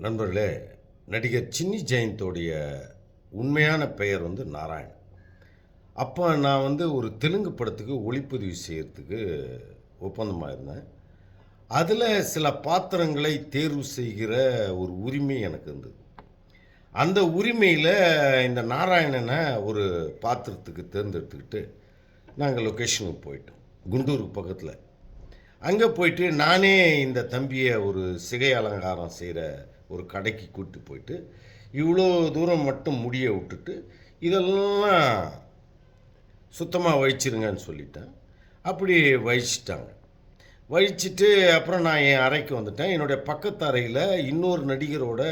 நண்பர்களே, நடிகர் சின்னி ஜெயந்தோடைய உண்மையான பெயர் நாராயண். அப்போ நான் ஒரு தெலுங்கு படத்துக்கு ஒளிப்பதிவு செய்யறதுக்கு ஒப்பந்தமா இருந்தேன். அதில சில பாத்திரங்களை தேர்வு செய்கிற ஒரு உரிமை எனக்கு இருந்தது. அந்த உரிமையில இந்த நாராயணன ஒரு பாத்திரத்துக்கு தேர்ந்தெடுத்துக்கிட்டு, நாங்க லொகேஷனுக்கு போயிட்டோம். குண்டூருக்கு பக்கத்தில. அங்க போயிட்டு நானே இந்த தம்பிய ஒரு சிகை அலங்காரம் செய்ற ஒரு கடைக்கு கூட்டிட்டு போயிட்டு, இவ்வளோ தூரம் மட்டும் முடிய விட்டுட்டு, இதெல்லாம் சுத்தமா வழிச்சிருங்கன்னு சொல்லிட்டேன். அப்படி வழிச்சிட்டாங்க. வழிச்சிட்டு அப்புறம் நான் என் அறைக்கு வந்துட்டேன். என்னுடைய பக்கத்து அறையில இன்னொரு நடிகரோட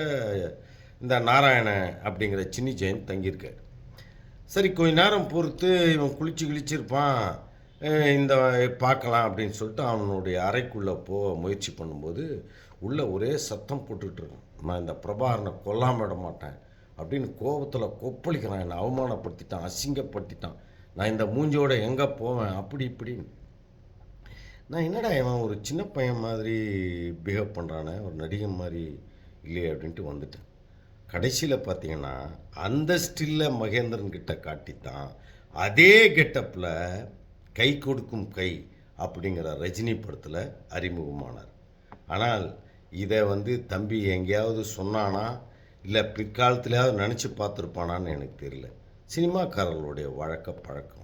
இந்த நாராயணன் அப்படிங்கிற சின்னி ஜெயந்த் தங்கியிருக்காரு. சரி கொஞ்ச நேரம் பொறுத்து இவன் குளிச்சு கிழிச்சிருப்பான், இந்த பார்க்கலாம் அப்படின்னு சொல்லிட்டு அவனுடைய அறைக்குள்ளே போக முயற்சி பண்ணும்போது உள்ளே ஒரே சத்தம் போட்டுக்கிட்டு இருக்கான். நான் இந்த பிரபாகரனை கொல்லாமல் விட மாட்டேன் அப்படின்னு கோபத்தில் கொப்பளிக்கிறான். என்னை அவமானப்படுத்திட்டான், அசிங்கப்படுத்திட்டான், நான் இந்த மூஞ்சியோட எங்கே போவேன் அப்படி இப்படின்னு. நான் என்னடா இவன் ஒரு சின்ன பையன் மாதிரி பிஹேவ் பண்ணுறானே, ஒரு நடிகன் மாதிரி இல்லையே அப்படின்ட்டு வந்துட்டேன். கடைசியில் பார்த்தீங்கன்னா அந்த ஸ்டில்ல மகேந்திரன் கிட்ட காட்டித்தான் அதே கெட்டப்பில் கை கொடுக்கும் கை அப்படிங்கிற ரஜினி படத்தில் அறிமுகமானார். ஆனால் இதை தம்பி எங்கேயாவது சொன்னானா இல்லை பிற்காலத்திலேயாவது நினச்சி பார்த்துருப்பானான்னு எனக்கு தெரியல. சினிமாக்காரர்களுடைய வழக்க பழக்கம்.